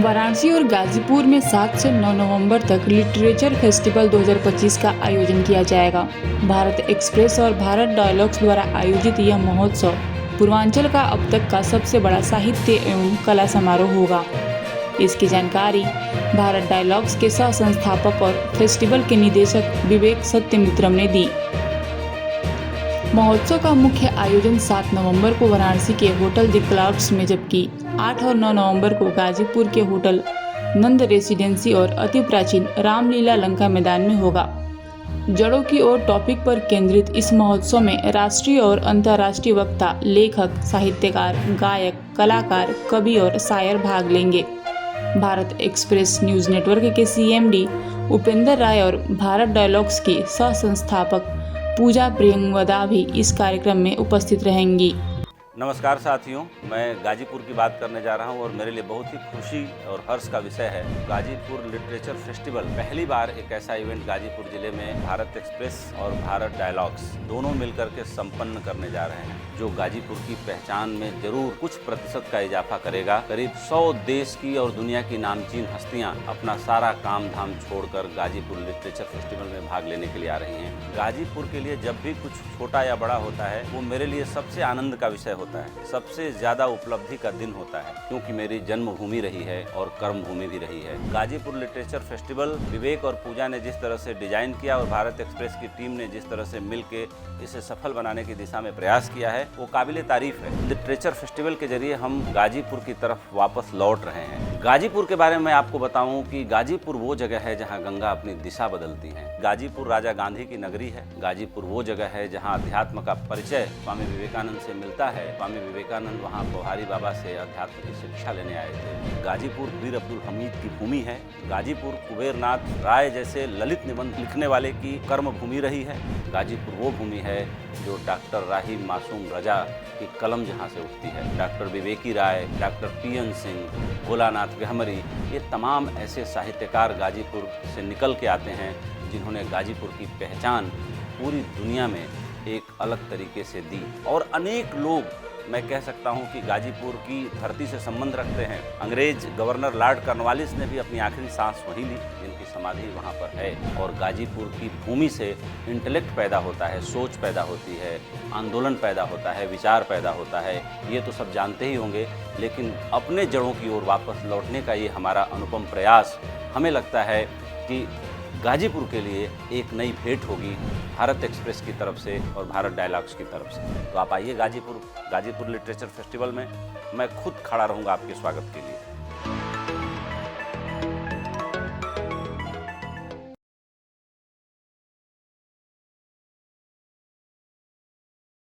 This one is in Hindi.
वाराणसी और गाजीपुर में 7 से 9 नवंबर तक लिटरेचर फेस्टिवल 2025 का आयोजन किया जाएगा। भारत एक्सप्रेस और भारत डायलॉग्स द्वारा आयोजित यह महोत्सव पूर्वांचल का अब तक का सबसे बड़ा साहित्य एवं कला समारोह होगा। इसकी जानकारी भारत डायलॉग्स के सह संस्थापक और फेस्टिवल के निदेशक विवेक सत्यमित्रम ने दी। महोत्सव का मुख्य आयोजन 7 नवंबर को वाराणसी के होटल द क्लाउड्स में, जबकि 8 और 9 नवंबर को गाजीपुर के होटल नंद रेसिडेंसी और अति प्राचीन रामलीला लंका मैदान में होगा। जड़ों की ओर टॉपिक पर केंद्रित इस महोत्सव में राष्ट्रीय और अंतर्राष्ट्रीय वक्ता, लेखक, साहित्यकार, गायक, कलाकार, कवि और शायर भाग लेंगे। भारत एक्सप्रेस न्यूज नेटवर्क के CMD उपेंद्र राय और भारत डायलॉग्स की सह संस्थापक पूजा प्रियंवदा भी इस कार्यक्रम में उपस्थित रहेंगी। नमस्कार साथियों, मैं गाजीपुर की बात करने जा रहा हूं और मेरे लिए बहुत ही खुशी और हर्ष का विषय है गाजीपुर लिटरेचर फेस्टिवल। पहली बार एक ऐसा इवेंट गाजीपुर जिले में भारत एक्सप्रेस और भारत डायलॉग्स दोनों मिलकर के संपन्न करने जा रहे हैं, जो गाजीपुर की पहचान में जरूर कुछ प्रतिशत का इजाफा करेगा। करीब 100 देश की और दुनिया की नामचीन हस्तियां अपना सारा काम धाम छोड़कर गाजीपुर लिटरेचर फेस्टिवल में भाग लेने के लिए आ रही हैं। गाजीपुर के लिए जब भी कुछ छोटा या बड़ा होता है, वो मेरे लिए सबसे आनंद का विषय होता है, सबसे ज्यादा उपलब्धि का दिन होता है, क्योंकि मेरी जन्मभूमि रही है और कर्मभूमि भी रही है। गाजीपुर लिटरेचर फेस्टिवल विवेक और पूजा ने जिस तरह से डिजाइन किया और भारत एक्सप्रेस की टीम ने जिस तरह से मिलकर इसे सफल बनाने की दिशा में प्रयास किया है, वो काबिले तारीफ है। लिटरेचर फेस्टिवल के जरिए हम गाजीपुर की तरफ वापस लौट रहे हैं। गाजीपुर के बारे में आपको बताऊं कि गाजीपुर वो जगह है जहां गंगा अपनी दिशा बदलती है। गाजीपुर राजा गांधी की नगरी है। गाजीपुर वो जगह है जहां अध्यात्म का परिचय स्वामी विवेकानंद से मिलता है। स्वामी विवेकानंद वहां पोहारी बाबा से अध्यात्म की शिक्षा लेने आए थे। गाजीपुर वीर अब्दुल हमीद की भूमि है। गाजीपुर कुबेरनाथ राय जैसे ललित निबंध लिखने वाले की कर्म भूमि रही है। गाजीपुर वो भूमि है जो डॉक्टर राही मासूम रजा की कलम जहाँ से उठती है। डॉक्टर विवेकी राय, डॉक्टर PN सिंह, भोलानाथ गहमरी, ये तमाम ऐसे साहित्यकार गाजीपुर से निकल के आते हैं जिन्होंने गाजीपुर की पहचान पूरी दुनिया में एक अलग तरीके से दी। और अनेक लोग, मैं कह सकता हूं कि गाजीपुर की धरती से संबंध रखते हैं। अंग्रेज गवर्नर लॉर्ड कॉर्नवालिस ने भी अपनी आखिरी सांस वहीं ली, जिनकी समाधि वहां पर है। और गाजीपुर की भूमि से इंटेलेक्ट पैदा होता है, सोच पैदा होती है, आंदोलन पैदा होता है, विचार पैदा होता है। ये तो सब जानते ही होंगे, लेकिन अपने जड़ों की ओर वापस लौटने का ये हमारा अनुपम प्रयास, हमें लगता है कि गाजीपुर के लिए एक नई भेंट होगी भारत एक्सप्रेस की तरफ से और भारत डायलॉग्स की तरफ से। तो आप आइए गाजीपुर लिटरेचर फेस्टिवल में, मैं खुद खड़ा रहूँगा आपके स्वागत के लिए।